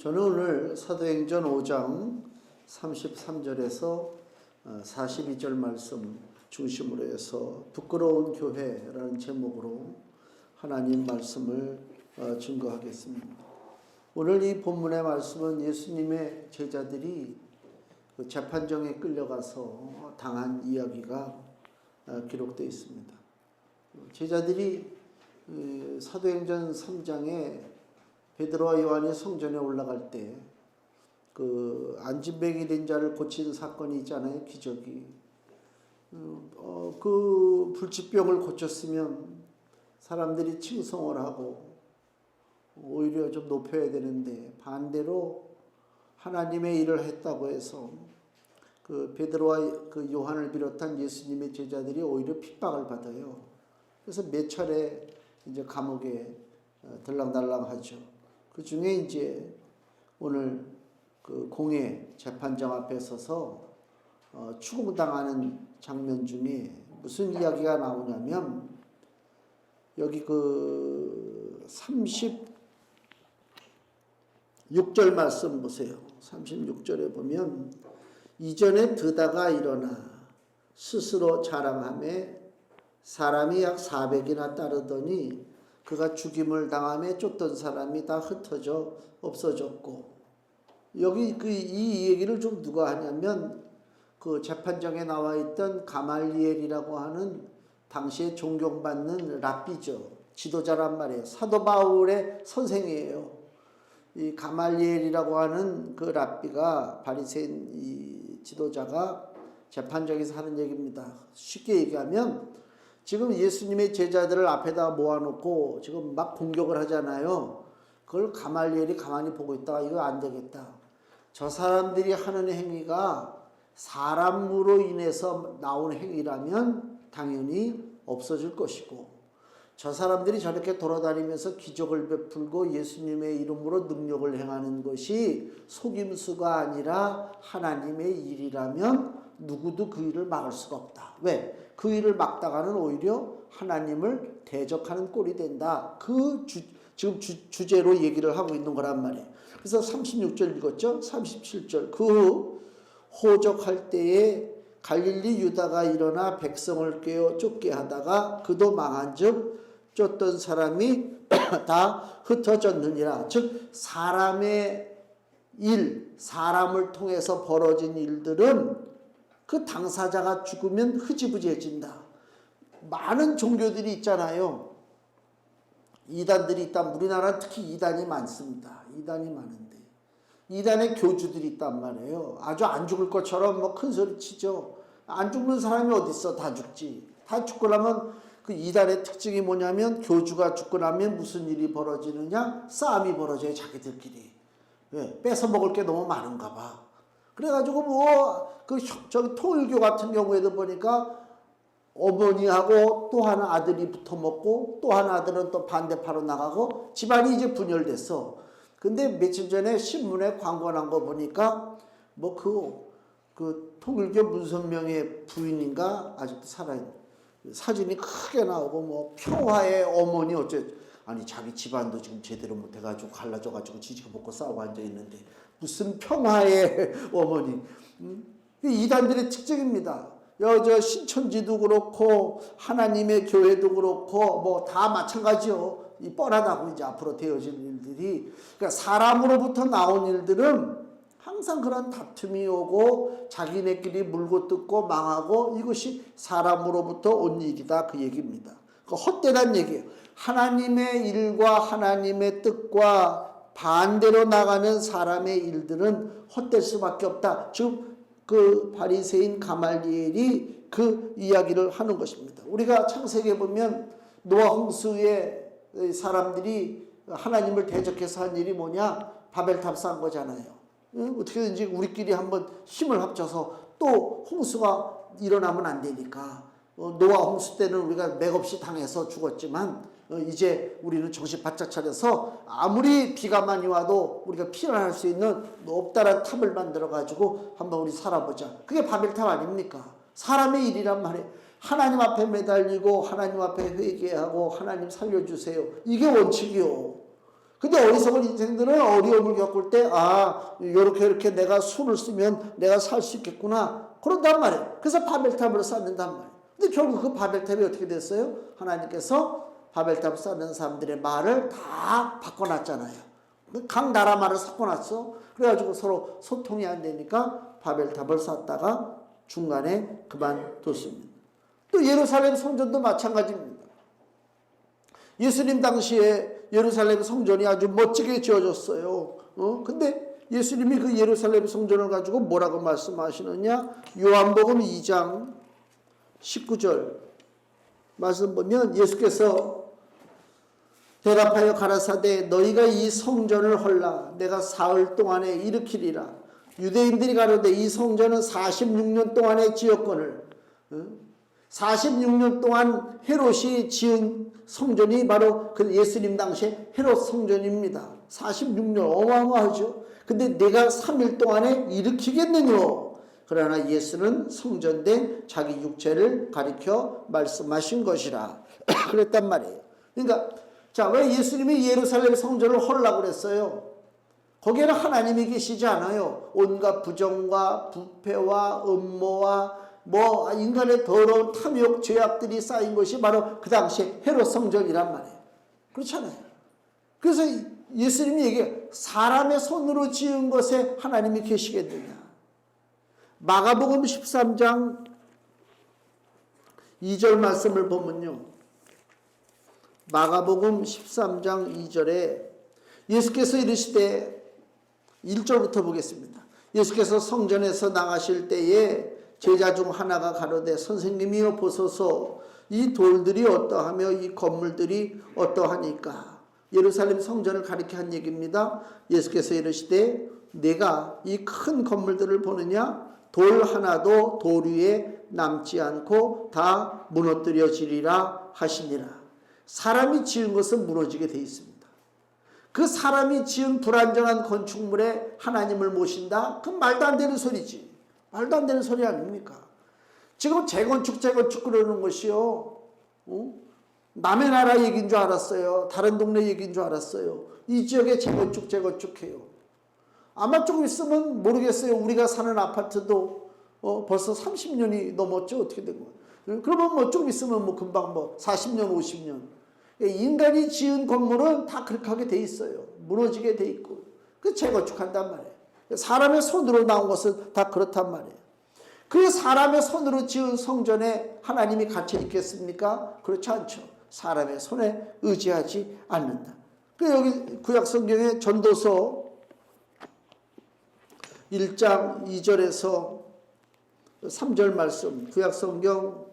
저는 오늘 사도행전 5장 33절에서 42절 말씀 중심으로 해서 부끄러운 교회라는 제목으로 하나님 말씀을 증거하겠습니다. 오늘 이 본문의 말씀은 예수님의 제자들이 재판정에 끌려가서 당한 이야기가 기록되어 있습니다. 제자들이 사도행전 3장에 베드로와 요한이 성전에 올라갈 때 그 안진뱅이 된 자를 고친 사건이 있잖아요. 기적이. 그 불치병을 고쳤으면 사람들이 칭송을 하고 오히려 좀 높여야 되는데 반대로 하나님의 일을 했다고 해서 그 베드로와 그 요한을 비롯한 예수님의 제자들이 오히려 핍박을 받아요. 그래서 몇 차례 이제 감옥에 들랑달랑하죠. 그 중에 이제 오늘 그 공회 재판장 앞에 서서 추궁당하는 장면 중에 무슨 이야기가 나오냐면 여기 그 36절 말씀 보세요. 36절에 보면 이전에 드다가 일어나 스스로 자랑하며 사람이 약 400이나 따르더니 그가 죽임을 당하며 쫓던 사람이 다 흩어져 없어졌고, 여기 이 얘기를 좀 누가 하냐면 그 재판장에 나와 있던 가말리엘이라고 하는 당시에 존경받는 랍비죠. 지도자란 말이에요. 사도 바울의 선생이에요. 이 가말리엘이라고 하는 그 랍비가 바리새인 이 지도자가 재판장에서 하는 얘기입니다. 쉽게 얘기하면 지금 예수님의 제자들을 앞에다 모아놓고 지금 막 공격을 하잖아요. 그걸 가말리엘이 가만히 보고 있다가 이거 안 되겠다. 저 사람들이 하는 행위가 사람으로 인해서 나온 행위라면 당연히 없어질 것이고, 저 사람들이 저렇게 돌아다니면서 기적을 베풀고 예수님의 이름으로 능력을 행하는 것이 속임수가 아니라 하나님의 일이라면 누구도 그 일을 막을 수가 없다. 왜? 그 일을 막다가는 오히려 하나님을 대적하는 꼴이 된다. 지금 주제로 얘기를 하고 있는 거란 말이에요. 그래서 36절 읽었죠? 37절. 그 후 호적할 때에 갈릴리 유다가 일어나 백성을 깨어 쫓게 하다가 그도 망한즉 쫓던 사람이 다 흩어졌느니라. 즉 사람의 일, 사람을 통해서 벌어진 일들은 그 당사자가 죽으면 흐지부지해진다. 많은 종교들이 있잖아요. 이단들이 있다. 우리나라는 특히 이단이 많습니다. 이단이 많은데 이단의 교주들이 있단 말이에요. 아주 안 죽을 것처럼 뭐 큰 소리 치죠. 안 죽는 사람이 어디 있어? 다 죽지. 다 죽고 나면 그 이단의 특징이 뭐냐면 교주가 죽고 나면 무슨 일이 벌어지느냐? 싸움이 벌어져요. 자기들끼리. 왜? 뺏어 먹을 게 너무 많은가 봐. 그래가지고 저기 통일교 같은 경우에도 보니까 어머니하고 또 하나 아들이 붙어 먹고 또 하나 아들은 또 반대파로 나가고 집안이 이제 분열됐어. 근데 며칠 전에 신문에 광고 난 거 보니까 뭐 그 통일교 문선명의 부인인가 아직도 살아있는 사진이 크게 나오고 뭐 평화의 어머니 아니 자기 집안도 지금 제대로 못해가지고 갈라져가지고 지지고 먹고 싸우고 앉아있는데 무슨 평화의 어머니. 이단들의 특징입니다. 저 신천지도 그렇고 하나님의 교회도 그렇고 뭐 다 마찬가지요. 이 뻔하다고 이제 앞으로 되어질 일들이. 그러니까 사람으로부터 나온 일들은 항상 그런 다툼이 오고 자기네끼리 물고 뜯고 망하고 이것이 사람으로부터 온 일이다. 그 얘기입니다. 그 헛되단 얘기예요. 하나님의 일과 하나님의 뜻과 반대로 나가는 사람의 일들은 헛될 수밖에 없다. 지금 그 바리새인 가말리엘이 그 이야기를 하는 것입니다. 우리가 창세기에 보면 노아 홍수에 사람들이 하나님을 대적해서 한 일이 뭐냐? 바벨탑 쌓은 거잖아요. 어떻게든지 우리끼리 한번 힘을 합쳐서 또 홍수가 일어나면 안 되니까 노아 홍수 때는 우리가 맥없이 당해서 죽었지만 이제 우리는 정신 바짝 차려서 아무리 비가 많이 와도 우리가 피난할 수 있는 높다란 탑을 만들어 가지고 한번 우리 살아보자. 그게 바벨탑 아닙니까? 사람의 일이란 말이에요. 하나님 앞에 매달리고 하나님 앞에 회개하고 하나님 살려주세요. 이게 원칙이요. 근데 어리석은 인생들은 어려움을 겪을 때, 요렇게 내가 수를 쓰면 내가 살 수 있겠구나. 그런단 말이에요. 그래서 바벨탑을 쌓는단 말이에요. 근데 결국 그 바벨탑이 어떻게 됐어요? 하나님께서 바벨탑 쌓는 사람들의 말을 다 바꿔놨잖아요. 각 나라 말을 섞어놨어. 그래가지고 서로 소통이 안 되니까 바벨탑을 쌓다가 중간에 그만뒀습니다. 또 예루살렘 성전도 마찬가지입니다. 예수님 당시에 예루살렘 성전이 아주 멋지게 지어졌어요. 근데 예수님이 그 예루살렘 성전을 가지고 뭐라고 말씀하시느냐? 요한복음 2장 19절 말씀 보면 예수께서 대답하여 가라사대 너희가 이 성전을 헐라 내가 사흘 동안에 일으키리라. 유대인들이 가로되 이 성전은 46년 동안에 지었거늘 46년 동안 헤롯이 지은 성전이 바로 그 예수님 당시에 헤롯 성전입니다. 46년 어마어마하죠. 근데 내가 3일 동안에 일으키겠느냐. 그러나 예수는 성전된 자기 육체를 가리켜 말씀하신 것이라 그랬단 말이에요. 그러니까 자, 왜 예수님이 예루살렘 성전을 헐라고 그랬어요? 거기에는 하나님이 계시지 않아요. 온갖 부정과 부패와 음모와 인간의 더러운 탐욕 죄악들이 쌓인 것이 바로 그 당시에 헤롯 성전이란 말이에요. 그렇잖아요. 그래서 예수님이 얘기해요. 사람의 손으로 지은 것에 하나님이 계시겠느냐. 마가복음 13장 2절 말씀을 보면요. 마가복음 13장 2절에 예수께서 이르시되 1절부터 보겠습니다. 예수께서 성전에서 나가실 때에 제자 중 하나가 가로되 선생님이여 보소서 이 돌들이 어떠하며 이 건물들이 어떠하니까. 예루살렘 성전을 가리켜 한 얘기입니다. 예수께서 이르시되 내가 이 큰 건물들을 보느냐 돌 하나도 돌 위에 남지 않고 다 무너뜨려지리라 하시니라. 사람이 지은 것은 무너지게 돼 있습니다. 그 사람이 지은 불안정한 건축물에 하나님을 모신다? 그건 말도 안 되는 소리지. 말도 안 되는 소리 아닙니까? 지금 재건축 그러는 것이요. 남의 나라 얘기인 줄 알았어요. 다른 동네 얘기인 줄 알았어요. 이 지역에 재건축해요. 아마 조금 있으면 모르겠어요. 우리가 사는 아파트도 벌써 30년이 넘었죠. 어떻게 된 거예요? 그러면 조금 있으면 금방 40년, 50년. 인간이 지은 건물은 다 그렇게 하게 돼 있어요. 무너지게 돼 있고. 그 재건축한단 말이에요. 사람의 손으로 나온 것은 다 그렇단 말이에요. 그 사람의 손으로 지은 성전에 하나님이 갇혀 있겠습니까? 그렇지 않죠. 사람의 손에 의지하지 않는다. 그 여기 구약 성경의 전도서 1장 2절에서 3절 말씀, 구약 성경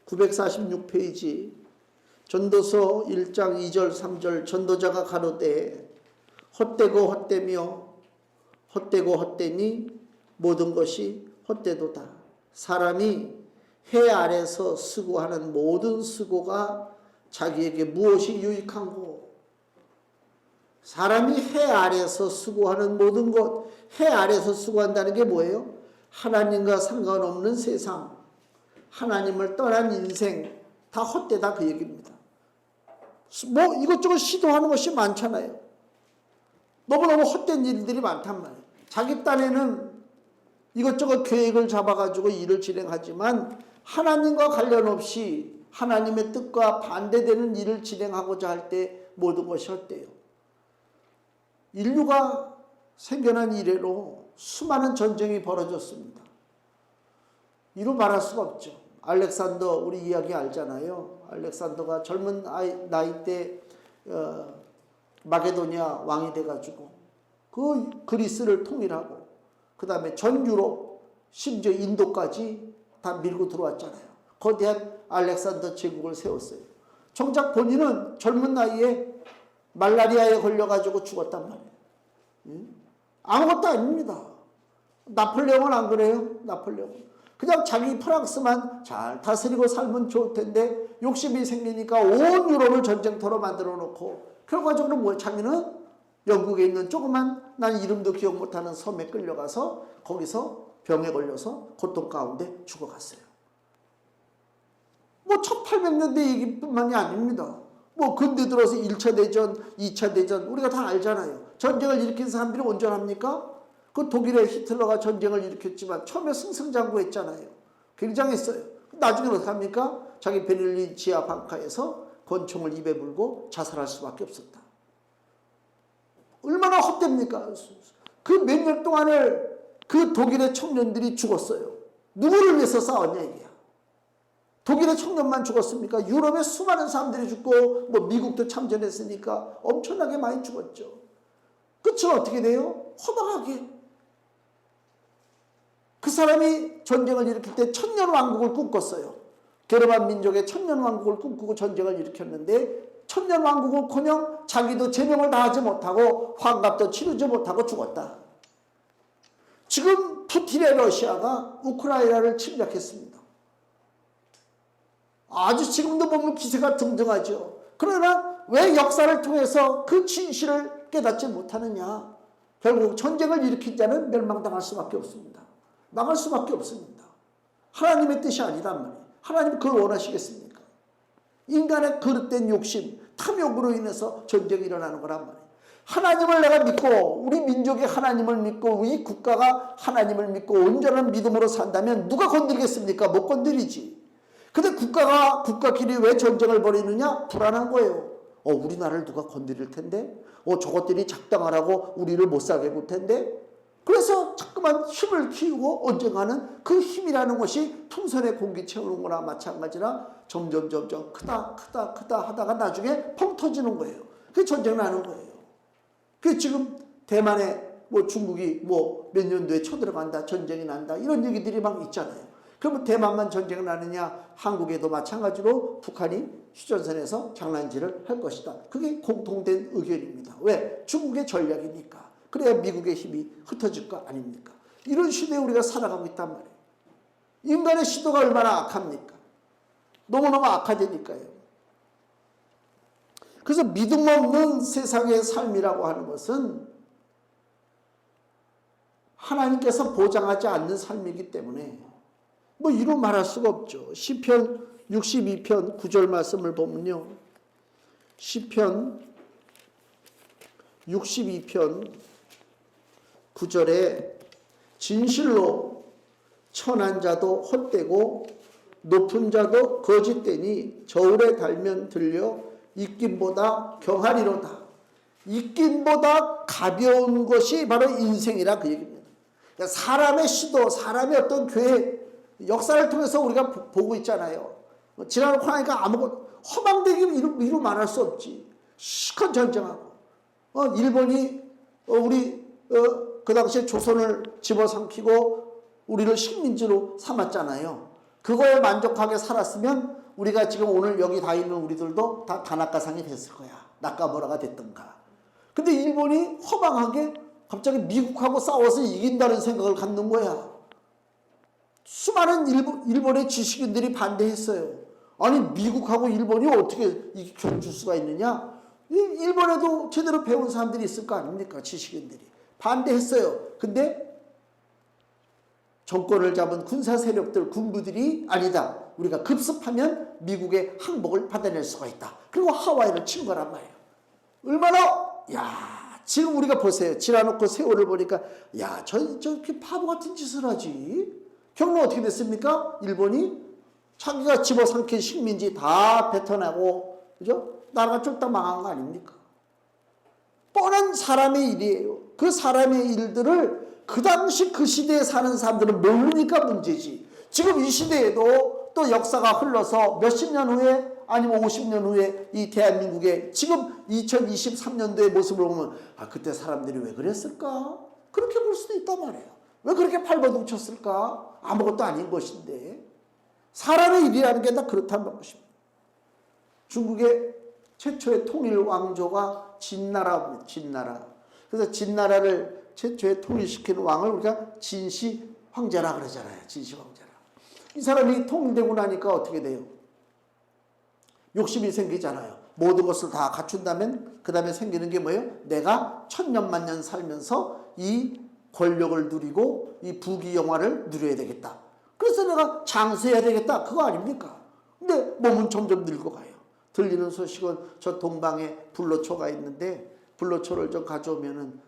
946페이지 전도서 1장 2절 3절 전도자가 가로되 헛되고 헛되며 헛되고 헛되니 모든 것이 헛되도다. 사람이 해 아래서 수고하는 모든 수고가 자기에게 무엇이 유익한고. 사람이 해 아래서 수고하는 모든 것, 해 아래서 수고한다는 게 뭐예요? 하나님과 상관없는 세상, 하나님을 떠난 인생, 다 헛되다 그 얘기입니다. 이것저것 시도하는 것이 많잖아요. 너무너무 헛된 일들이 많단 말이에요. 자기 딴에는 이것저것 계획을 잡아가지고 일을 진행하지만 하나님과 관련 없이 하나님의 뜻과 반대되는 일을 진행하고자 할 때 모든 것이 헛돼요. 인류가 생겨난 이래로 수많은 전쟁이 벌어졌습니다. 이루 말할 수가 없죠. 알렉산더 우리 이야기 알잖아요. 알렉산더가 젊은 나이 때 마게도니아 왕이 돼가지고 그 그리스를 통일하고 그 다음에 전 유럽 심지어 인도까지 다 밀고 들어왔잖아요. 거대한 알렉산더 제국을 세웠어요. 정작 본인은 젊은 나이에 말라리아에 걸려가지고 죽었단 말이에요. 아무것도 아닙니다. 나폴레옹은 안 그래요? 나폴레옹. 그냥 자기 프랑스만 잘 다스리고 살면 좋을 텐데 욕심이 생기니까 온 유럽을 전쟁터로 만들어 놓고 결과적으로 뭐 자기는 영국에 있는 조그만 난 이름도 기억 못하는 섬에 끌려가서 거기서 병에 걸려서 고통 가운데 죽어갔어요. 1800년대 얘기뿐만이 아닙니다. 뭐 근대 들어서 1차 대전, 2차 대전 우리가 다 알잖아요. 전쟁을 일으킨 사람들이 온전합니까? 그 독일의 히틀러가 전쟁을 일으켰지만 처음에 승승장구했잖아요. 굉장했어요. 나중에 어떻게 합니까? 자기 베를린 지하 방카에서 권총을 입에 물고 자살할 수밖에 없었다. 얼마나 헛됩니까? 그 몇 년 동안을 그 독일의 청년들이 죽었어요. 누구를 위해서 싸웠냐 이게야. 독일의 청년만 죽었습니까? 유럽의 수많은 사람들이 죽고 뭐 미국도 참전했으니까 엄청나게 많이 죽었죠. 끝은 어떻게 돼요? 허망하게. 그 사람이 전쟁을 일으킬 때 천년왕국을 꿈꿨어요. 게르만 민족의 천년왕국을 꿈꾸고 전쟁을 일으켰는데 천년왕국을커녕 자기도 제명을 다하지 못하고 환갑도 치르지 못하고 죽었다. 지금 푸틴의 러시아가 우크라이나를 침략했습니다. 아주 지금도 보면 기세가 등등하죠. 그러나 왜 역사를 통해서 그 진실을 깨닫지 못하느냐. 결국 전쟁을 일으킨 자는 멸망당할 수밖에 없습니다. 망할 수밖에 없습니다. 하나님의 뜻이 아니단 말이에요. 하나님 그걸 원하시겠습니까? 인간의 그릇된 욕심, 탐욕으로 인해서 전쟁이 일어나는 거란 말이에요. 하나님을 내가 믿고 우리 민족이 하나님을 믿고 우리 국가가 하나님을 믿고 온전한 믿음으로 산다면 누가 건드리겠습니까? 못 건드리지. 근데 국가끼리 왜 전쟁을 벌이느냐? 불안한 거예요. 우리나라를 누가 건드릴 텐데? 저것들이 작당하라고 우리를 못 살게 볼 텐데? 그래서 자꾸만 힘을 키우고 언젠가는 그 힘이라는 것이 풍선에 공기 채우는 거나 마찬가지라 점점 크다 하다가 나중에 펑 터지는 거예요. 그게 전쟁 나는 거예요. 그 지금 대만에 뭐 중국이 뭐 몇 년도에 쳐들어간다, 전쟁이 난다 이런 얘기들이 막 있잖아요. 그러면 대만만 전쟁이 나느냐? 한국에도 마찬가지로 북한이 휴전선에서 장난질을 할 것이다. 그게 공통된 의견입니다. 왜? 중국의 전략이니까. 그래야 미국의 힘이 흩어질 거 아닙니까? 이런 시대에 우리가 살아가고 있단 말이에요. 인간의 시도가 얼마나 악합니까? 너무너무 악화되니까요. 그래서 믿음 없는 세상의 삶이라고 하는 것은 하나님께서 보장하지 않는 삶이기 때문에 뭐 이루 말할 수가 없죠. 시편 62편 9절 말씀을 보면요. 시편 62편 9절에 진실로 천한 자도 헛되고 높은 자도 거짓되니 저울에 달면 들려 입김보다 경하리로다. 입김보다 가벼운 것이 바로 인생이라 그 얘기입니다. 그러니까 사람의 시도, 사람의 어떤 계획, 역사를 통해서 우리가 보고 있잖아요. 지나놓고 하니까 아무것도 허망되게 이루 말할 수 없지. 시컷 전쟁하고 일본이 우리 그 당시에 조선을 집어삼키고 우리를 식민지로 삼았잖아요. 그거에 만족하게 살았으면 우리가 지금 오늘 여기 다 있는 우리들도 다 다나카상이 됐을 거야. 나카무라가 됐던가. 근데 일본이 허망하게 갑자기 미국하고 싸워서 이긴다는 생각을 갖는 거야. 수많은 일본의 지식인들이 반대했어요. 아니 미국하고 일본이 어떻게 견줄 수가 있느냐? 일본에도 제대로 배운 사람들이 있을 거 아닙니까? 지식인들이. 반대했어요. 근데 정권을 잡은 군사 세력들, 군부들이 아니다. 우리가 급습하면 미국의 항복을 받아낼 수가 있다. 그리고 하와이를 친 거란 말이에요. 얼마나 지금 우리가 보세요. 지나놓고 세월을 보니까 저렇게 바보 같은 짓을 하지. 경로 어떻게 됐습니까? 일본이 자기가 집어삼킨 식민지 다 뱉어내고 그죠? 나라가 쫄딱 망한 거 아닙니까? 뻔한 사람의 일이에요. 그 사람의 일들을 그 당시 그 시대에 사는 사람들은 모르니까 문제지. 지금 이 시대에도 또 역사가 흘러서 몇십 년 후에 아니면 50년 후에 이 대한민국의 지금 2023년도의 모습을 보면 그때 사람들이 왜 그랬을까? 그렇게 볼 수도 있단 말이에요. 왜 그렇게 팔버둥쳤을까? 아무것도 아닌 것인데 사람의 일이라는 게 다 그렇다는 것입니다. 중국의 최초의 통일 왕조가 진나라입니다. 진나라. 그래서 진나라를 최초의 통일시키는 왕을 우리가 진시 황제라 그러잖아요. 진시 황제라. 이 사람이 통일되고 나니까 어떻게 돼요? 욕심이 생기잖아요. 모든 것을 다 갖춘다면 그 다음에 생기는 게 뭐예요? 내가 천년만년 살면서 이 권력을 누리고 이 부귀영화를 누려야 되겠다. 그래서 내가 장수해야 되겠다. 그거 아닙니까? 근데 몸은 점점 늙어가요. 들리는 소식은 저 동방에 불로초가 있는데 불로초를 좀 가져오면은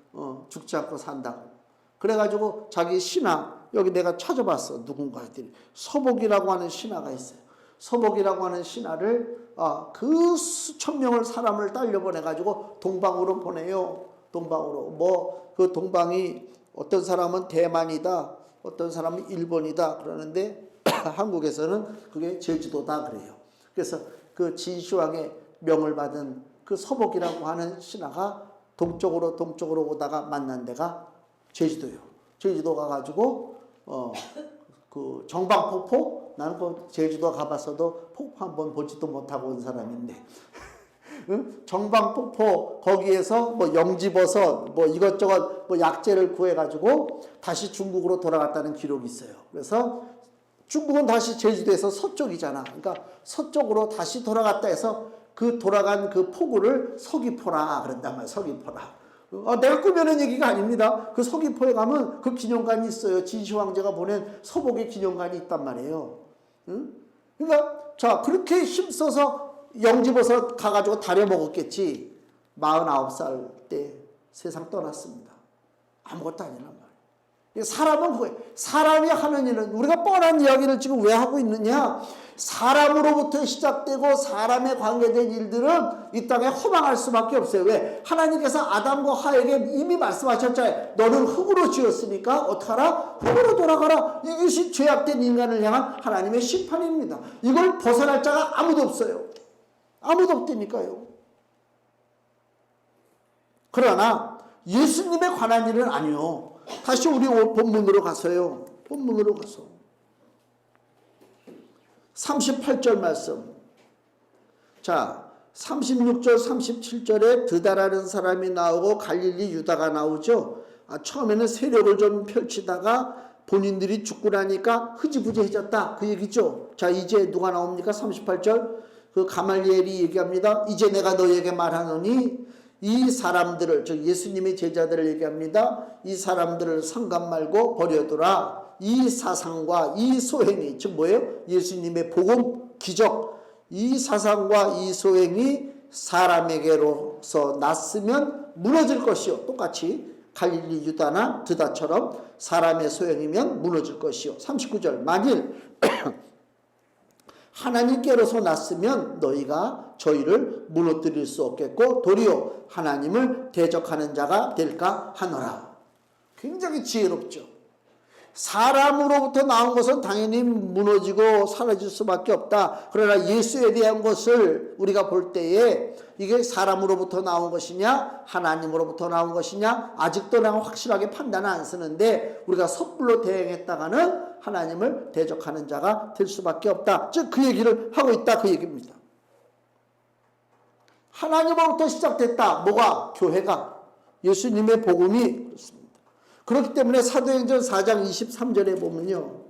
죽지 않고 산다고. 그래가지고 자기 신하, 여기 내가 찾아봤어. 누군가들이 서복이라고 하는 신하가 있어요. 서복이라고 하는 신하를 그 수천 명을 사람을 딸려보내가지고 동방으로 보내요. 동방으로. 뭐 그 동방이 어떤 사람은 대만이다, 어떤 사람은 일본이다 그러는데 한국에서는 그게 제주도다 그래요. 그래서 그 진시황의 명을 받은 그 서복이라고 하는 신하가 동쪽으로 오다가 만난 데가 제주도요. 제주도 가가지고 그 정방폭포, 나는 그 제주도 가봤어도 폭포 한번 보지도 못하고 온 사람인데 정방폭포 거기에서 뭐 영지버섯 뭐 이것저것 뭐 약재를 구해가지고 다시 중국으로 돌아갔다는 기록이 있어요. 그래서 중국은 다시 제주도에서 서쪽이잖아. 그러니까 서쪽으로 다시 돌아갔다 해서 그 돌아간 그 포구를 서귀포라 그런단 말이야. 서귀포라. 내가 꾸며낸 얘기가 아닙니다. 그 서귀포에 가면 그 기념관이 있어요. 진시황제가 보낸 서복의 기념관이 있단 말이에요. 응? 그러니까 자 그렇게 힘써서 영지버섯 가가지고 다려 먹었겠지. 49살 때 세상 떠났습니다. 아무것도 아니란 말이에요. 사람은 그거예요. 사람이 하는 일은 우리가 뻔한 이야기를 지금 왜 하고 있느냐. 사람으로부터 시작되고 사람에 관계된 일들은 이 땅에 허망할 수밖에 없어요. 왜? 하나님께서 아담과 하에게 이미 말씀하셨잖아요. 너는 흙으로 지었으니까 어떡하라? 흙으로 돌아가라. 이것이 죄악된 인간을 향한 하나님의 심판입니다. 이걸 벗어날 자가 아무도 없어요. 아무도 없다니까요. 그러나 예수님에 관한 일은 아니요. 다시 우리 본문으로 가서요. 본문으로 가서 38절 말씀. 자, 36절 37절에 드다라는 사람이 나오고 갈릴리 유다가 나오죠. 처음에는 세력을 좀 펼치다가 본인들이 죽고 나니까 흐지부지해졌다 그 얘기죠. 자, 이제 누가 나옵니까? 38절 그 가말리엘이 얘기합니다. 이제 내가 너에게 말하노니 이 사람들을, 즉 예수님의 제자들을 얘기합니다. 이 사람들을 상관 말고 버려두라. 이 사상과 이 소행이, 즉 뭐예요? 예수님의 복음, 기적. 이 사상과 이 소행이 사람에게로서 났으면 무너질 것이요. 똑같이 갈릴리 유다나 드다처럼 사람의 소행이면 무너질 것이요. 39절 만일 하나님께로서 났으면 너희가 저희를 무너뜨릴 수 없겠고 도리어 하나님을 대적하는 자가 될까 하노라. 굉장히 지혜롭죠. 사람으로부터 나온 것은 당연히 무너지고 사라질 수밖에 없다. 그러나 예수에 대한 것을 우리가 볼 때에 이게 사람으로부터 나온 것이냐 하나님으로부터 나온 것이냐 아직도 내가 확실하게 판단을 안 쓰는데 우리가 섣불로 대행했다가는 하나님을 대적하는 자가 될 수밖에 없다. 즉 그 얘기를 하고 있다 그 얘기입니다. 하나님으로부터 시작됐다. 뭐가? 교회가. 예수님의 복음이 그렇습니다. 그렇기 때문에 사도행전 4장 23절에 보면요.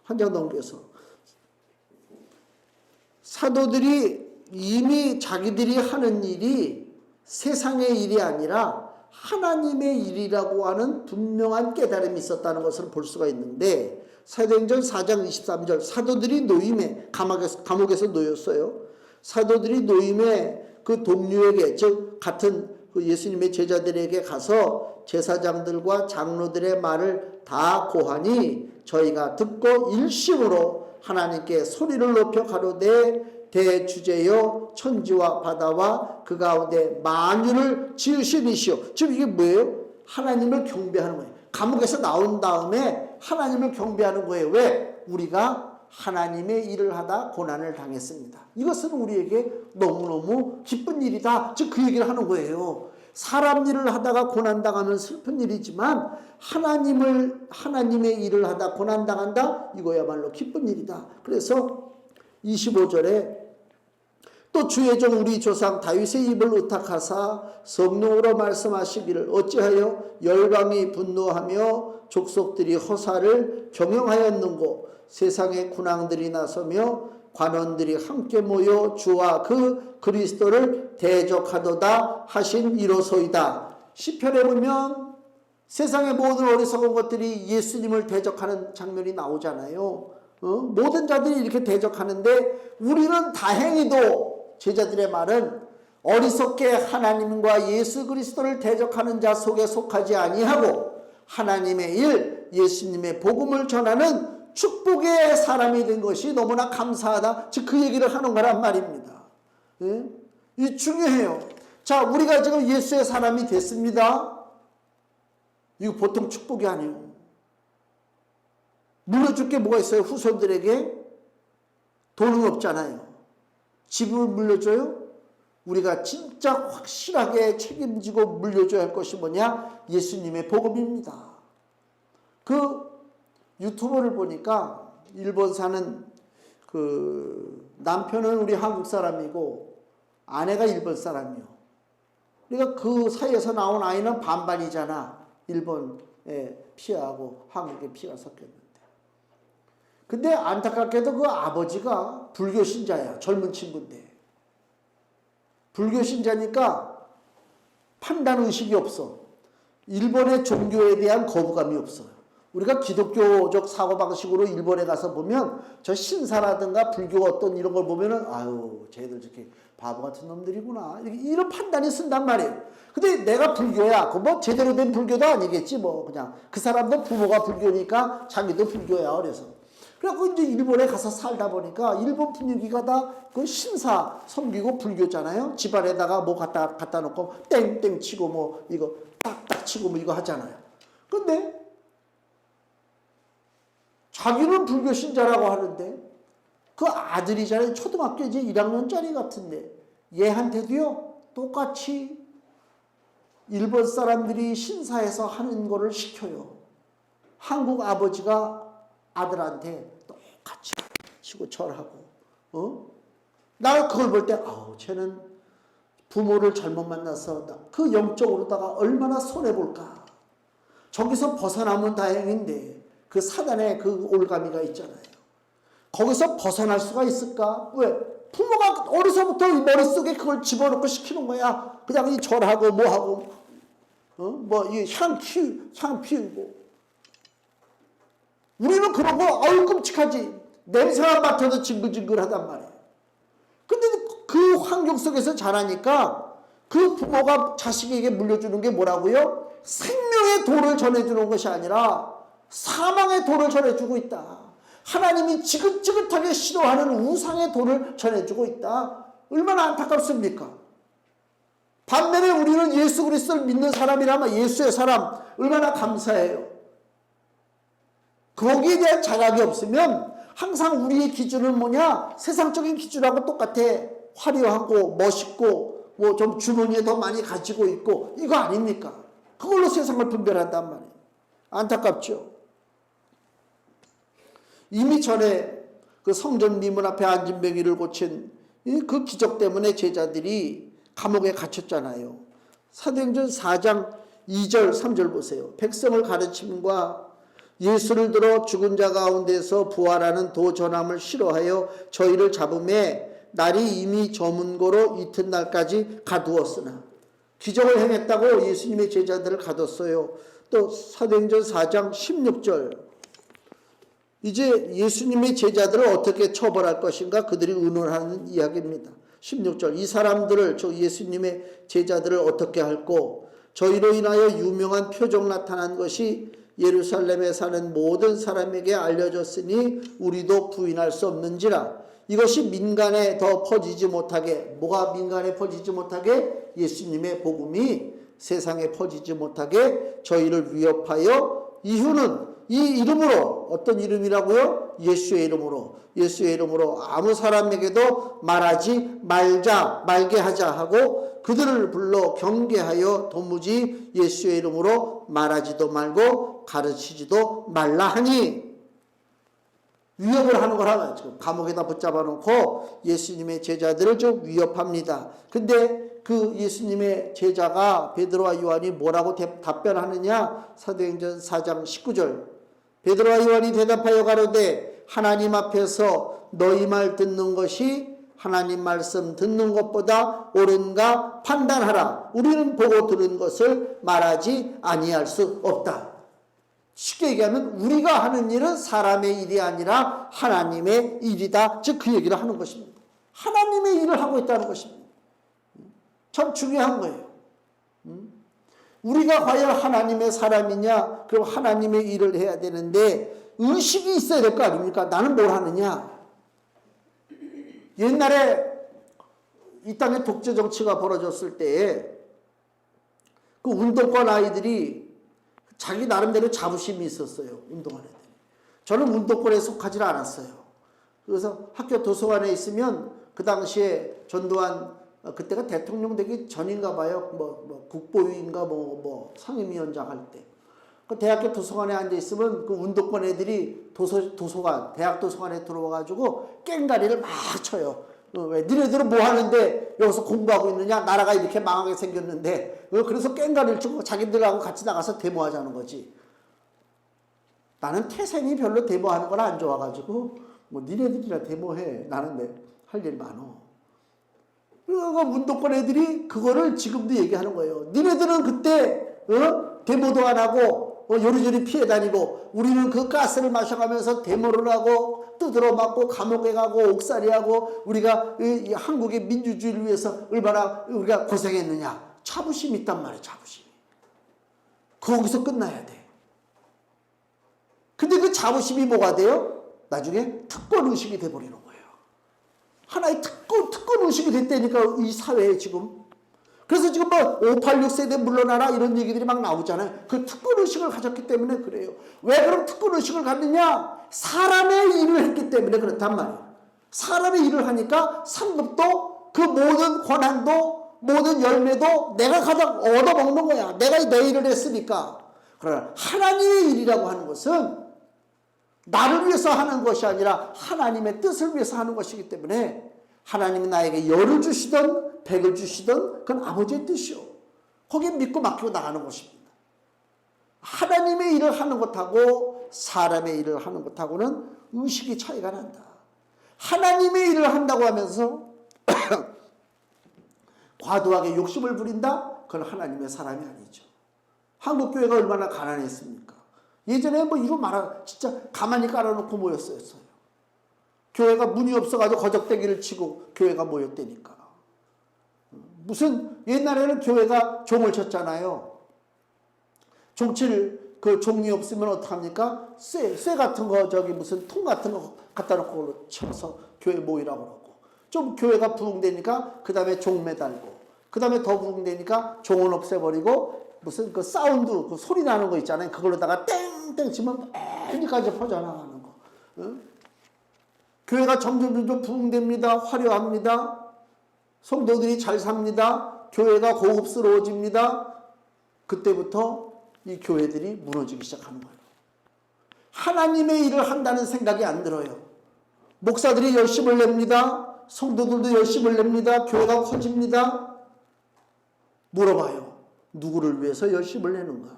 한 장 넘겨서 사도들이 이미 자기들이 하는 일이 세상의 일이 아니라 하나님의 일이라고 하는 분명한 깨달음이 있었다는 것을 볼 수가 있는데 사도행전 4장 23절 사도들이 노임에 감옥에서 놓였어요. 사도들이 노임에 그 동료에게 즉 같은 그 예수님의 제자들에게 가서 제사장들과 장로들의 말을 다 고하니 저희가 듣고 일심으로 하나님께 소리를 높여 가로되 대주제여 천지와 바다와 그 가운데 만유를 지으신 이시오. 지금 이게 뭐예요? 하나님을 경배하는 거예요. 감옥에서 나온 다음에 하나님을 경배하는 거예요. 왜? 우리가 하나님의 일을 하다 고난을 당했습니다. 이것은 우리에게 너무너무 기쁜 일이다. 즉 그 얘기를 하는 거예요. 사람 일을 하다가 고난당하면 슬픈 일이지만 하나님의 일을 하다 고난당한다? 이거야말로 기쁜 일이다. 그래서 25절에 또 주의 종 우리 조상 다윗의 입을 의탁하사 성령으로 말씀하시기를 어찌하여 열방이 분노하며 족속들이 허사를 경영하였는고 세상의 군왕들이 나서며 관원들이 함께 모여 주와 그 그리스도를 대적하도다 하신 이로소이다. 시편에 보면 세상의 모든 어리석은 것들이 예수님을 대적하는 장면이 나오잖아요. 모든 자들이 이렇게 대적하는데 우리는 다행히도 제자들의 말은 어리석게 하나님과 예수 그리스도를 대적하는 자 속에 속하지 아니하고 하나님의 일, 예수님의 복음을 전하는 축복의 사람이 된 것이 너무나 감사하다. 즉 그 얘기를 하는 거란 말입니다. 예? 이 중요해요. 자, 우리가 지금 예수의 사람이 됐습니다. 이거 보통 축복이 아니에요. 물려줄 게 뭐가 있어요? 후손들에게 돈은 없잖아요. 집을 물려줘요? 우리가 진짜 확실하게 책임지고 물려줘야 할 것이 뭐냐? 예수님의 복음입니다. 그 유튜브를 보니까 일본 사는 그 남편은 우리 한국 사람이고 아내가 일본 사람이요. 그러니까 그 사이에서 나온 아이는 반반이잖아. 일본의 피하고 한국의 피가 섞였는데. 근데 안타깝게도 그 아버지가 불교 신자야. 젊은 친구인데. 불교 신자니까 판단의식이 없어. 일본의 종교에 대한 거부감이 없어요. 우리가 기독교적 사고방식으로 일본에 가서 보면 저 신사라든가 불교 어떤 이런 걸 보면은 아유 쟤들 저렇게 바보 같은 놈들이구나 이런 판단이 쓴단 말이에요. 근데 내가 불교야 그 뭐 제대로 된 불교도 아니겠지 뭐 그냥 그 사람도 부모가 불교니까 자기도 불교야. 그래갖고 이제 일본에 가서 살다 보니까 일본 분위기가 다 그 신사 섬기고 불교잖아요. 집안에다가 뭐 갖다 놓고 땡땡 치고 뭐 이거 딱딱 치고 뭐 이거 하잖아요. 근데 자기는 불교 신자라고 하는데 그 아들이잖아요. 초등학교 이제 1학년짜리 같은데 얘한테도요 똑같이 일본 사람들이 신사에서 하는 거를 시켜요. 한국 아버지가 아들한테 똑같이 치고 절하고 나 그걸 볼 때 아우 쟤는 부모를 잘못 만나서 그 영적으로다가 얼마나 손해볼까. 저기서 벗어나면 다행인데 그 사단의 그 올가미가 있잖아요. 거기서 벗어날 수가 있을까? 왜? 부모가 어려서부터 머릿속에 그걸 집어넣고 시키는 거야. 그냥 이 절하고 뭐하고 뭐 이 향 피우고 우리는 그런 거 아유 끔찍하지. 냄새만 맡아도 징글징글하단 말이에요. 근데 그 환경 속에서 자라니까 그 부모가 자식에게 물려주는 게 뭐라고요? 생명의 도를 전해주는 것이 아니라 사망의 도를 전해주고 있다. 하나님이 지긋지긋하게 싫어하는 우상의 도를 전해주고 있다. 얼마나 안타깝습니까? 반면에 우리는 예수 그리스도를 믿는 사람이라면 예수의 사람 얼마나 감사해요. 거기에 대한 자각이 없으면 항상 우리의 기준은 뭐냐? 세상적인 기준하고 똑같아. 화려하고 멋있고 뭐 좀 주머니에 더 많이 가지고 있고 이거 아닙니까? 그걸로 세상을 분별한단 말이에요. 안타깝죠. 이미 전에 그 성전 미문 앞에 앉은 병이를 고친 그 기적 때문에 제자들이 감옥에 갇혔잖아요. 사도행전 4장 2절 3절 보세요. 백성을 가르침과 예수를 들어 죽은 자 가운데서 부활하는 도 전함을 싫어하여 저희를 잡음에 날이 이미 저문고로 이튿날까지 가두었으나 기적을 행했다고 예수님의 제자들을 가뒀어요. 또 사도행전 4장 16절 이제 예수님의 제자들을 어떻게 처벌할 것인가 그들이 의논하는 이야기입니다. 16절 이 사람들을 저 예수님의 제자들을 어떻게 할꼬 저희로 인하여 유명한 표적 나타난 것이 예루살렘에 사는 모든 사람에게 알려졌으니 우리도 부인할 수 없는지라. 이것이 민간에 더 퍼지지 못하게 뭐가 민간에 퍼지지 못하게 예수님의 복음이 세상에 퍼지지 못하게 저희를 위협하여 이유는 이 이름으로 어떤 이름이라고요? 예수의 이름으로 예수의 이름으로 아무 사람에게도 말하지 말게 하자 하고 그들을 불러 경계하여 도무지 예수의 이름으로 말하지도 말고 가르치지도 말라 하니 위협을 하는 거라. 지금 감옥에다 붙잡아 놓고 예수님의 제자들을 좀 위협합니다. 근데 그 예수님의 제자가 베드로와 요한이 뭐라고 답변하느냐? 사도행전 4장 19절 베드로와 요한이 대답하여 가로되 하나님 앞에서 너희 말 듣는 것이 하나님 말씀 듣는 것보다 옳은가 판단하라. 우리는 보고 들은 것을 말하지 아니할 수 없다. 쉽게 얘기하면 우리가 하는 일은 사람의 일이 아니라 하나님의 일이다. 즉 그 얘기를 하는 것입니다. 하나님의 일을 하고 있다는 것입니다. 참 중요한 거예요. 우리가 과연 하나님의 사람이냐? 그럼 하나님의 일을 해야 되는데 의식이 있어야 될 거 아닙니까? 나는 뭘 하느냐? 옛날에 이 땅에 독재 정치가 벌어졌을 때에 그 운동권 아이들이 자기 나름대로 자부심이 있었어요. 운동하는 애들이. 저는 운동권에 속하지 않았어요. 그래서 학교 도서관에 있으면 그 당시에 전두환 그때가 대통령 되기 전인가 봐요. 국보위인가 상임위원장 할 때. 그 대학교 도서관에 앉아 있으면 그 운동권 애들이 도서관, 대학 도서관에 들어와가지고 깽가리를 막 쳐요. 왜? 니네들은 뭐 하는데 여기서 공부하고 있느냐? 나라가 이렇게 망하게 생겼는데. 그래서 깽가리를 치고 자기들하고 같이 나가서 데모하자는 거지. 나는 태생이 별로 데모하는 걸 안 좋아가지고 뭐 니네들이나 데모해. 나는 할 일 많어. 그러니까 운동권 애들이 그거를 지금도 얘기하는 거예요. 니네들은 그때 데모도 안 하고 요리조리 피해 다니고 우리는 그 가스를 마셔가면서 데모를 하고 두드러 맞고 감옥에 가고 옥살이하고 우리가 이 한국의 민주주의를 위해서 얼마나 우리가 고생했느냐. 자부심이 있단 말이에요. 자부심이. 거기서 끝나야 돼. 근데 그 자부심이 뭐가 돼요? 나중에 특권의식이 돼버리는 거예요. 하나의 특권의식이 됐다니까 이 사회에 지금. 그래서 지금 586 세대 물러나라 이런 얘기들이 막 나오잖아요. 그 특권의식을 가졌기 때문에 그래요. 왜 그럼 특권의식을 갖느냐? 사람의 일을 했기 때문에 그렇단 말이에요. 사람의 일을 하니까 상급도 그 모든 권한도 모든 열매도 내가 가장 얻어먹는 거야. 내가 내 일을 했으니까. 그러나 하나님의 일이라고 하는 것은 나를 위해서 하는 것이 아니라 하나님의 뜻을 위해서 하는 것이기 때문에 하나님이 나에게 열을 주시든 백을 주시든 그건 아버지의 뜻이요. 거기에 믿고 맡기고 나가는 것입니다. 하나님의 일을 하는 것하고 사람의 일을 하는 것하고는 의식이 차이가 난다. 하나님의 일을 한다고 하면서 과도하게 욕심을 부린다? 그건 하나님의 사람이 아니죠. 한국교회가 얼마나 가난했습니까? 예전에 이루 말하 진짜 가만히 깔아놓고 모였어요. 교회가 문이 없어가지고 거적대기를 치고 교회가 모였다니까. 무슨 옛날에는 교회가 종을 쳤잖아요. 종칠 그 종이 없으면 어떡합니까? 쇠 같은 거 무슨 통 같은 거 갖다 놓고 그걸로 쳐서 교회 모이라고 그러고 좀 교회가 부흥되니까 그 다음에 종 매달고 그 다음에 더 부흥되니까 종은 없애버리고 무슨 그 사운드 그 소리 나는 거 있잖아요. 그걸로다가 땡땡 치면 멀리까지 퍼져나가는 거. 응? 교회가 점점 부흥됩니다. 화려합니다. 성도들이 잘 삽니다. 교회가 고급스러워집니다. 그때부터 이 교회들이 무너지기 시작하는 거예요. 하나님의 일을 한다는 생각이 안 들어요. 목사들이 열심을 냅니다. 성도들도 열심을 냅니다. 교회가 커집니다. 물어봐요. 누구를 위해서 열심을 내는가?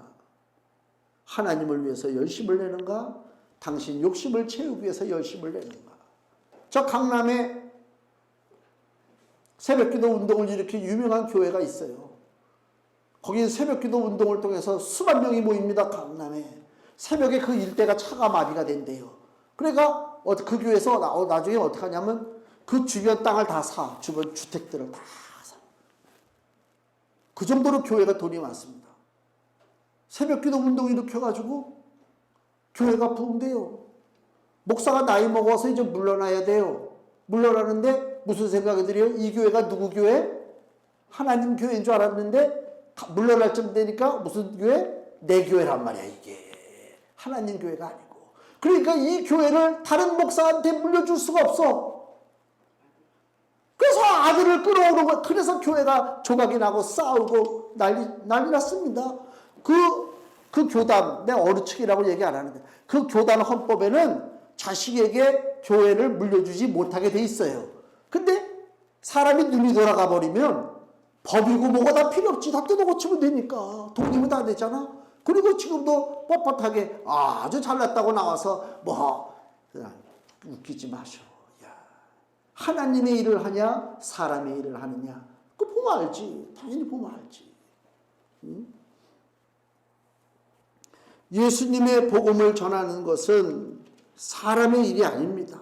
하나님을 위해서 열심을 내는가? 당신 욕심을 채우기 위해서 열심을 내는가? 저 강남에 새벽기도 운동을 일으킨 유명한 교회가 있어요. 거기 새벽기도 운동을 통해서 수만 명이 모입니다. 강남에. 새벽에 그 일대가 차가 마비가 된대요. 그러니까 그 교회에서 나중에 어떻게 하냐면 그 주변 땅을 다 사. 주변 주택들을 다 사. 그 정도로 교회가 돈이 많습니다. 새벽기도 운동 일으켜가지고 교회가 부흥돼요. 목사가 나이 먹어서 이제 물러나야 돼요. 물러나는데 무슨 생각이 들어요? 이 교회가 누구 교회? 하나님 교회인 줄 알았는데 물러날 쯤 되니까 무슨 교회? 내 교회란 말이야 이게. 하나님 교회가 아니고. 그러니까 이 교회를 다른 목사한테 물려줄 수가 없어. 그래서 아들을 끌어오는 거야. 그래서 교회가 조각이 나고 싸우고 난리 났습니다. 그 교단, 내가 어느 측이라고 얘기 안 하는데 그 교단 헌법에는 자식에게 교회를 물려주지 못하게 돼 있어요. 근데 사람이 눈이 돌아가 버리면 법이고 뭐가 다 필요 없지. 다 뜯어 고치면 되니까. 돈이면 다 되잖아. 그리고 지금도 뻣뻣하게 아주 잘났다고 나와서 그냥 웃기지 마셔. 야, 하나님의 일을 하냐 사람의 일을 하느냐 그거 보면 알지. 당연히 보면 알지. 응? 예수님의 복음을 전하는 것은 사람의 일이 아닙니다.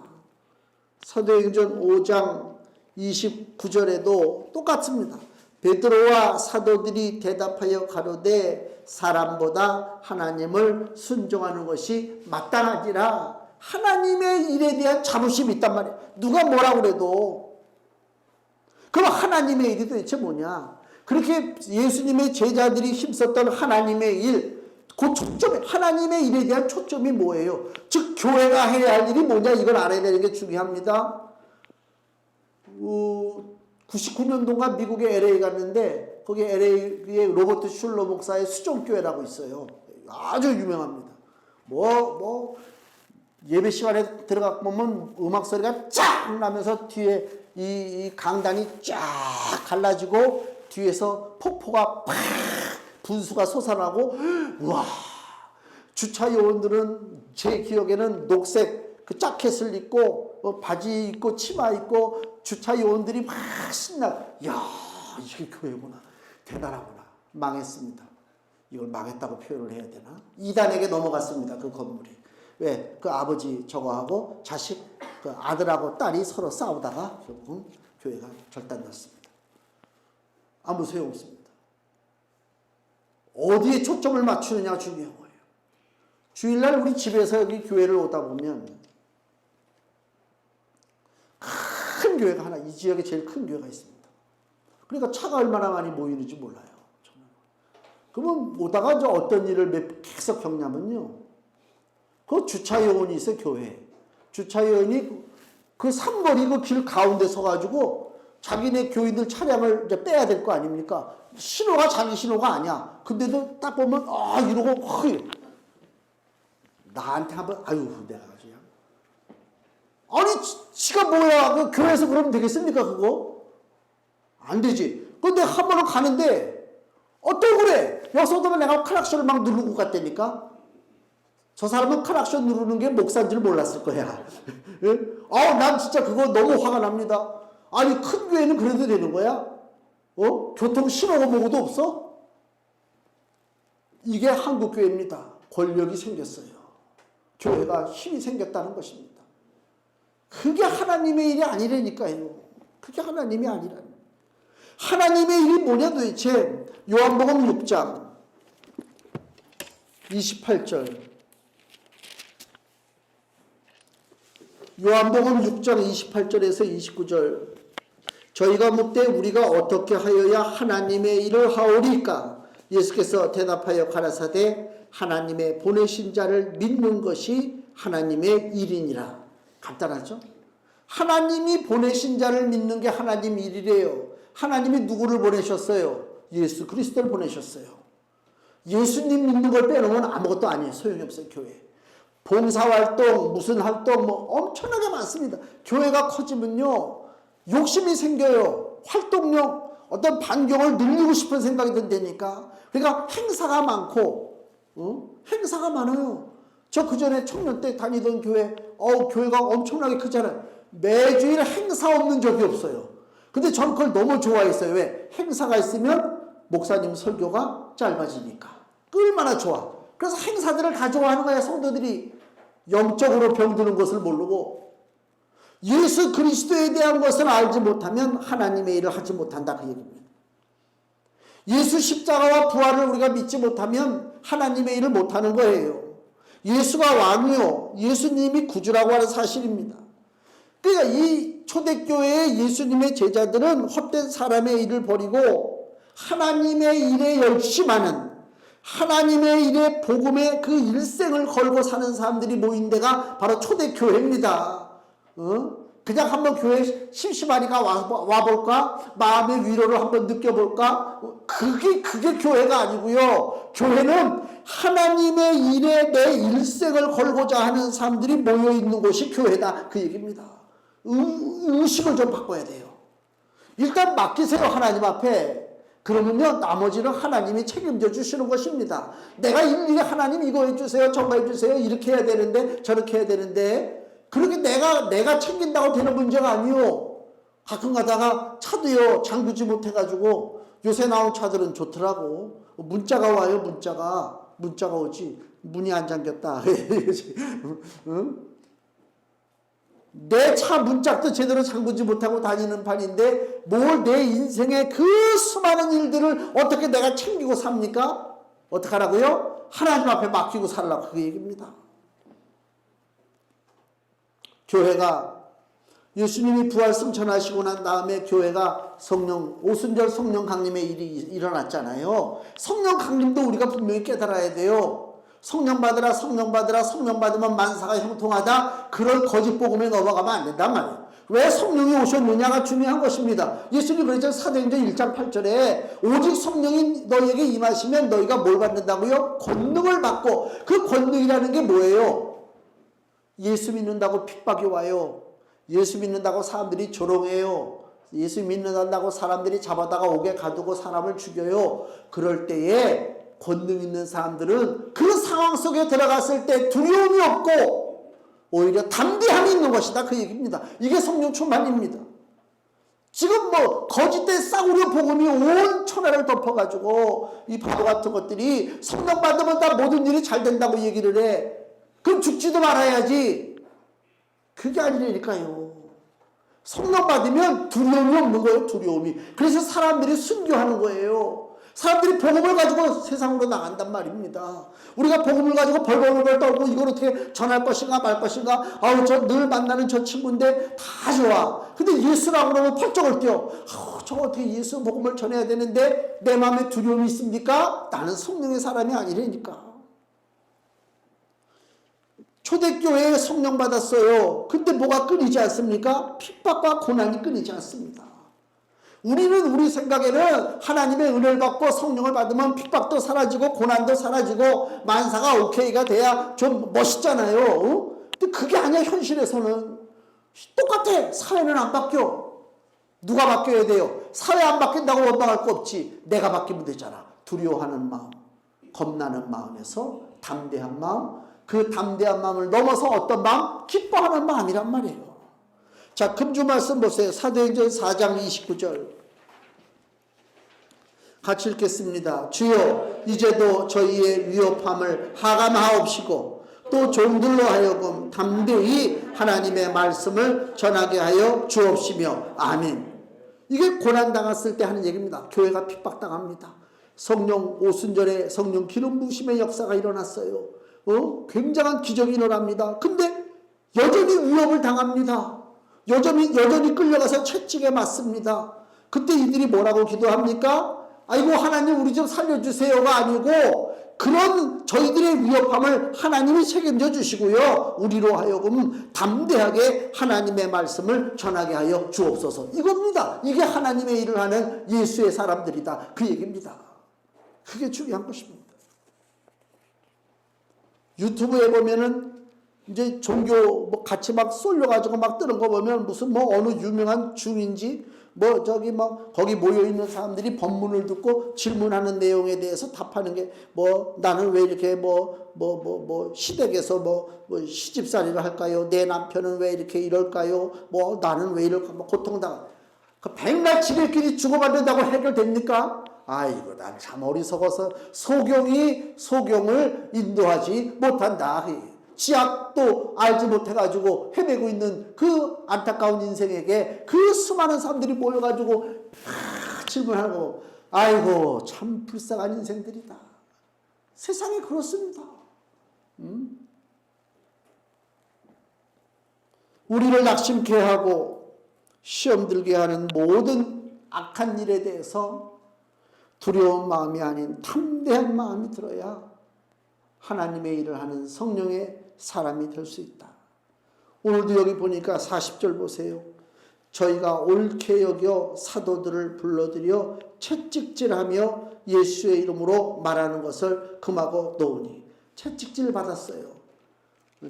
사도행전 5장 29절에도 똑같습니다. 베드로와 사도들이 대답하여 가로되 사람보다 하나님을 순종하는 것이 마땅하지라. 하나님의 일에 대한 자부심이 있단 말이에요. 누가 뭐라고 그래도. 그럼 하나님의 일이 도대체 뭐냐? 그렇게 예수님의 제자들이 힘썼던 하나님의 일, 그 초점이, 하나님의 일에 대한 초점이 뭐예요? 즉 교회가 해야 할 일이 뭐냐, 이걸 알아야 되는 게 중요합니다. 99년도인가 미국에 LA 갔는데 거기 LA에 로버트 슐러 목사의 수종교회라고 있어요. 아주 유명합니다. 예배 시간에 들어가 보면 음악 소리가 쫙 나면서 뒤에 이 강단이 쫙 갈라지고 뒤에서 폭포가 팍 분수가 솟아나고, 와, 주차 요원들은 제 기억에는 녹색 그 자켓을 입고 바지 입고 치마 입고 주차 요원들이 막 신나. 야, 이게 교회구나. 대단하구나. 망했습니다. 이걸 망했다고 표현을 해야 되나? 이단에게 넘어갔습니다. 그 건물이. 왜? 그 아버지 저거하고 자식, 그 아들하고 딸이 서로 싸우다가 결국은 교회가 절단났습니다. 아무 소용없습니다. 어디에 초점을 맞추느냐가 중요한 거예요. 주일날 우리 집에서 여기 교회를 오다 보면 큰 교회가 하나, 이 지역에 제일 큰 교회가 있습니다. 그러니까 차가 얼마나 많이 모이는지 몰라요. 저는. 그러면 오다가 어떤 일을 계속 겪냐면요. 그 주차 요원이 있어요, 교회에. 주차 요원이 그 삼거리 그 길 가운데 서가지고 자기네 교인들 차량을 이제 빼야 될 거 아닙니까? 신호가 자기 신호가 아니야. 근데도 딱 보면, 이러고, 나한테 한번, 내가 그냥. 아니, 지가 뭐야. 그 교회에서 그러면 되겠습니까, 그거? 안 되지. 근데 한 번은 가는데, 어떨 그래? 여기서도 내가 클락션을 막 누르고 갔다니까? 저 사람은 클락션 누르는 게 목사인 줄 몰랐을 거야. 난 진짜 그거 너무 화가 납니다. 아니, 큰 교회는 그래도 되는 거야? 교통 신호가 뭐고도 없어? 이게 한국교회입니다. 권력이 생겼어요. 교회가 힘이 생겼다는 것입니다. 그게 하나님의 일이 아니라니까요. 그게 하나님이 아니라니. 하나님의 일이 뭐냐 도대체. 요한복음 6장 28절. 요한복음 6장 28절에서 29절. 저희가 묻되 우리가 어떻게 하여야 하나님의 일을 하오리까? 예수께서 대답하여 가라사대 하나님의 보내신 자를 믿는 것이 하나님의 일이니라. 간단하죠? 하나님이 보내신 자를 믿는 게 하나님 일이래요. 하나님이 누구를 보내셨어요? 예수 그리스도를 보내셨어요. 예수님 믿는 걸 빼놓으면 아무것도 아니에요. 소용이 없어요, 교회. 봉사활동, 무슨 활동, 엄청나게 많습니다. 교회가 커지면요, 욕심이 생겨요. 활동력, 어떤 반경을 늘리고 싶은 생각이 든다니까. 그러니까 행사가 많고, 행사가 많아요. 저 그전에 청년 때 다니던 교회, 교회가 엄청나게 크잖아요. 매주일 행사 없는 적이 없어요. 근데 저는 그걸 너무 좋아했어요. 왜? 행사가 있으면 목사님 설교가 짧아지니까. 얼마나 좋아. 그래서 행사들을 다 좋아하는 거야, 성도들이. 영적으로 병드는 것을 모르고 예수 그리스도에 대한 것을 알지 못하면 하나님의 일을 하지 못한다, 그 얘기입니다. 예수 십자가와 부활을 우리가 믿지 못하면 하나님의 일을 못하는 거예요. 예수가 왕이요, 예수님이 구주라고 하는 사실입니다. 그러니까 이 초대교회의 예수님의 제자들은 헛된 사람의 일을 버리고 하나님의 일에 열심하는, 하나님의 일에 복음의 그 일생을 걸고 사는 사람들이 모인 데가 바로 초대교회입니다. 그냥 한번 교회 심심하니까 와볼까? 마음의 위로를 한번 느껴볼까? 그게 교회가 아니고요. 교회는 하나님의 일에 내 일생을 걸고자 하는 사람들이 모여있는 곳이 교회다, 그 얘기입니다. 의식을 좀 바꿔야 돼요. 일단 맡기세요, 하나님 앞에. 그러면요, 나머지는 하나님이 책임져 주시는 것입니다. 내가 일일이 하나님 이거 해주세요, 저거 해주세요, 이렇게 해야 되는데 저렇게 해야 되는데, 그렇게 내가 챙긴다고 되는 문제가 아니요. 가끔 가다가 차도요, 잠그지 못해가지고, 요새 나온 차들은 좋더라고. 문자가 와요, 문자가 오지. 문이 안 잠겼다. 응? 내 차 문짝도 제대로 잠그지 못하고 다니는 판인데 뭘 내 인생의 그 수많은 일들을 어떻게 내가 챙기고 삽니까? 어떡하라고요? 하나님 앞에 맡기고 살라고 그 얘기입니다. 교회가 예수님이 부활 승천하시고 난 다음에 교회가 오순절 성령 강림의 일이 일어났잖아요. 성령 강림도 우리가 분명히 깨달아야 돼요. 성령 받으라, 성령 받으라, 성령 받으면 만사가 형통하다. 그런 거짓 복음에 넘어가면 안 된단 말이에요. 왜 성령이 오셨느냐가 중요한 것입니다. 예수님이 그랬죠. 사도행전 1장 8절에 오직 성령이 너희에게 임하시면 너희가 뭘 받는다고요? 권능을 받고, 그 권능이라는 게 뭐예요? 예수 믿는다고 핍박이 와요. 예수 믿는다고 사람들이 조롱해요. 예수 믿는다고 사람들이 잡아다가 옥에 가두고 사람을 죽여요. 그럴 때에 권능 있는 사람들은 그 상황 속에 들어갔을 때 두려움이 없고 오히려 담대함이 있는 것이다. 그 얘기입니다. 이게 성령 충만입니다. 지금 거짓된 싸구려 복음이 온 천하를 덮어가지고 이 바보 같은 것들이 성령 받으면 다 모든 일이 잘 된다고 얘기를 해. 그럼 죽지도 말아야지. 그게 아니라니까요. 성령 받으면 두려움이 없는 거예요. 두려움이. 그래서 사람들이 순교하는 거예요. 사람들이 복음을 가지고 세상으로 나간단 말입니다. 우리가 복음을 가지고 벌벌벌 떨고 이걸 어떻게 전할 것인가 말 것인가. 아우 저 늘 만나는 저 친구인데 다 좋아. 근데 예수라고 그러면 펄쩍을 뛰어. 저 어떻게 예수 복음을 전해야 되는데 내 마음에 두려움이 있습니까? 나는 성령의 사람이 아니라니까. 초대교회에 성령 받았어요. 근데 뭐가 끊이지 않습니까? 핍박과 고난이 끊이지 않습니다. 우리는 우리 생각에는 하나님의 은혜를 받고 성령을 받으면 핍박도 사라지고 고난도 사라지고 만사가 오케이가 돼야 좀 멋있잖아요. 근데 그게 아니야. 현실에서는 똑같아. 사회는 안 바뀌어. 누가 바뀌어야 돼요? 사회 안 바뀐다고 원망할 거 없지. 내가 바뀌면 되잖아. 두려워하는 마음, 겁나는 마음에서 담대한 마음, 그 담대한 마음을 넘어서 어떤 마음? 기뻐하는 마음이란 말이에요. 자, 금주 말씀 보세요. 사도행전 4장 29절 같이 읽겠습니다. 주여 이제도 저희의 위협함을 하감하옵시고 또 종들로 하여금 담대히 하나님의 말씀을 전하게 하여 주옵시며 아멘. 이게 고난당했을 때 하는 얘기입니다. 교회가 핍박당합니다. 성령 오순절에 성령 기름 부으심의 역사가 일어났어요. 굉장한 기적이 일어납니다. 근데 여전히 위협을 당합니다. 여전히 끌려가서 채찍에 맞습니다. 그때 이들이 뭐라고 기도합니까? 아이고 하나님 우리 좀 살려주세요가 아니고 그런 저희들의 위협함을 하나님이 책임져 주시고요. 우리로 하여금 담대하게 하나님의 말씀을 전하게 하여 주옵소서. 이겁니다. 이게 하나님의 일을 하는 예수의 사람들이다. 그 얘기입니다. 그게 중요한 것입니다. 유튜브에 보면은 이제 종교 같이 막 쏠려가지고 막 뜨는 거 보면 무슨 어느 유명한 중인지 저기 거기 모여있는 사람들이 법문을 듣고 질문하는 내용에 대해서 답하는 게 나는 왜 이렇게 시댁에서 시집살이를 할까요? 내 남편은 왜 이렇게 이럴까요? 나는 왜 이럴까? 고통당한. 그 백날 지들끼리 주고받는다고 해결됩니까? 아이고 난 참 어리석어서 소경을 인도하지 못한다. 지압도 알지 못해가지고 헤매고 있는 그 안타까운 인생에게 그 수많은 사람들이 모여가지고 질문하고 아이고 참 불쌍한 인생들이다. 세상이 그렇습니다. 우리를 낙심케 하고 시험 들게 하는 모든 악한 일에 대해서 두려운 마음이 아닌 담대한 마음이 들어야 하나님의 일을 하는 성령의 사람이 될 수 있다. 오늘도 여기 보니까 40절 보세요. 저희가 옳게 여겨 사도들을 불러들여 채찍질하며 예수의 이름으로 말하는 것을 금하고 놓으니. 채찍질 받았어요.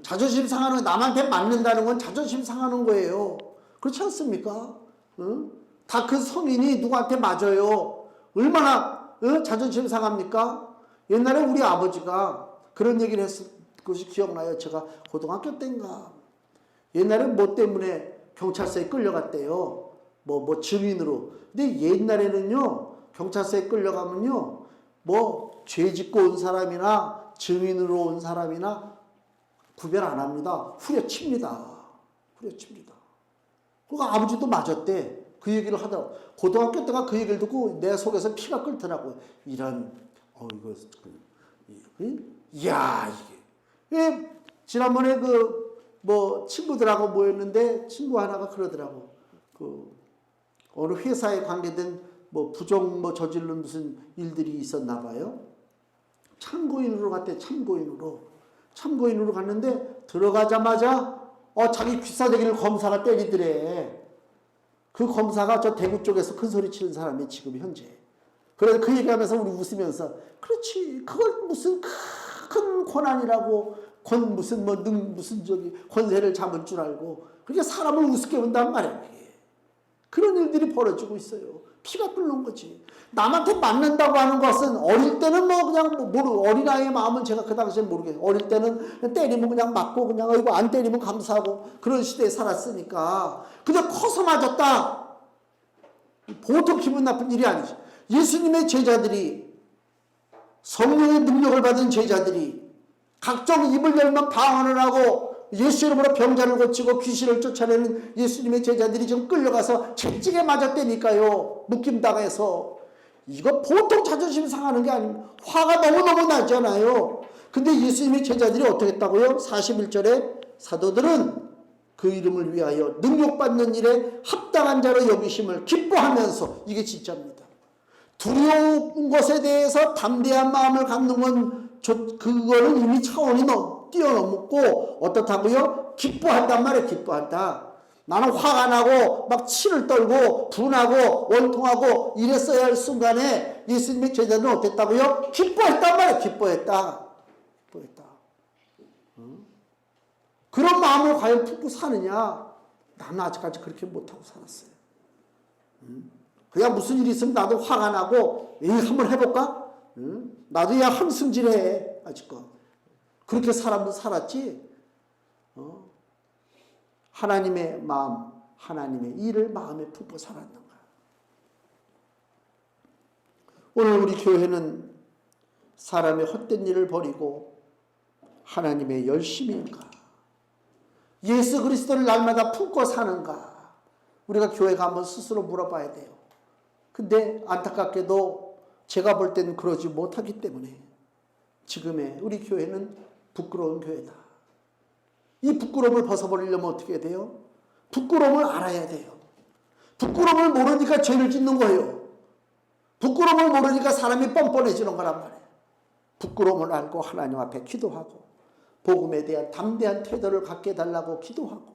자존심 상하는, 남한테 맞는다는 건 자존심 상하는 거예요. 그렇지 않습니까? 다 그 성인이 누구한테 맞아요. 얼마나 자존심 상합니까? 옛날에 우리 아버지가 그런 얘기를 했을 것이 기억나요. 제가 고등학교 때인가. 옛날에 때문에 경찰서에 끌려갔대요. 증인으로. 근데 옛날에는요, 경찰서에 끌려가면요, 죄 짓고 온 사람이나 증인으로 온 사람이나 구별 안 합니다. 후려칩니다. 후려칩니다. 그러니까 아버지도 맞았대. 그 얘기를 하더라고. 고등학교 때가 그 얘기를 듣고 내 속에서 피가 끓더라고요. 이런, 이거, 이야, 이게. 지난번에 친구들하고 모였는데 친구 하나가 그러더라고. 어느 회사에 관계된 부정 저지른 무슨 일들이 있었나 봐요. 참고인으로 갔대, 참고인으로 갔는데 들어가자마자 자기 귀싸대기를 검사가 때리더래. 그 검사가 저 대구 쪽에서 큰 소리 치는 사람이 지금 현재. 그래서 그 얘기하면서 우리 웃으면서 그렇지, 그걸 무슨 큰 권한이라고 권세를 잡을 줄 알고 그렇게 사람을 우습게 본단 말이야. 그런 일들이 벌어지고 있어요. 피가 끓는 거지. 남한테 맞는다고 하는 것은 어릴 때는 어린아이의 마음은 제가 그 당시에 모르겠어요. 어릴 때는 때리면 그냥 맞고 그냥 안 때리면 감사하고 그런 시대에 살았으니까. 근데 커서 맞았다. 보통 기분 나쁜 일이 아니지. 예수님의 제자들이, 성령의 능력을 받은 제자들이 각종 입을 열면 방언을 하고 예수 이름으로 병자를 고치고 귀신을 쫓아내는 예수님의 제자들이 지금 끌려가서 채찍에 맞았다니까요. 묶임당해서. 이거 보통 자존심 상하는 게 아닙니다. 화가 너무너무 나잖아요. 근데 예수님의 제자들이 어떻게 했다고요? 41절에 사도들은 그 이름을 위하여 능력받는 일에 합당한 자로 여기심을 기뻐하면서, 이게 진짜입니다. 두려운 것에 대해서 담대한 마음을 갖는 건 그거는 이미 차원이 뛰어넘고 어떻다고요? 기뻐한단 말이에요. 기뻐한다. 나는 화가 나고 막 치를 떨고 분하고 원통하고 이랬어야 할 순간에 예수님의 제자들은 어땠다고요? 기뻐했단 말이에요. 기뻐했다. 그런 마음을 과연 품고 사느냐? 나는 아직까지 그렇게 못하고 살았어요. 그냥 무슨 일이 있으면 나도 화가 나고 한번 해볼까? 나도 그냥 한승질해. 아직껏 그렇게 사람도 살았지. 하나님의 마음, 하나님의 일을 마음에 품고 살았는가. 오늘 우리 교회는 사람의 헛된 일을 버리고 하나님의 열심인가, 예수 그리스도를 날마다 품고 사는가, 우리가 교회가 한번 스스로 물어봐야 돼요. 근데 안타깝게도 제가 볼 때는 그러지 못하기 때문에 지금의 우리 교회는 부끄러운 교회다. 이 부끄러움을 벗어버리려면 어떻게 해야 돼요? 부끄러움을 알아야 돼요. 부끄러움을 모르니까 죄를 짓는 거예요. 부끄러움을 모르니까 사람이 뻔뻔해지는 거란 말이에요. 부끄러움을 알고 하나님 앞에 기도하고 복음에 대한 담대한 태도를 갖게 해달라고 기도하고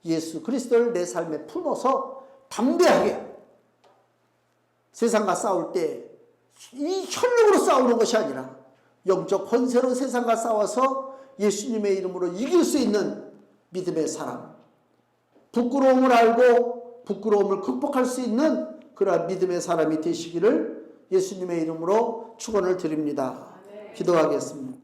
예수 그리스도를 내 삶에 품어서 담대하게 세상과 싸울 때 이 혈육으로 싸우는 것이 아니라 영적 권세로 세상과 싸워서 예수님의 이름으로 이길 수 있는 믿음의 사람, 부끄러움을 알고 부끄러움을 극복할 수 있는 그러한 믿음의 사람이 되시기를 예수님의 이름으로 축원을 드립니다. 기도하겠습니다.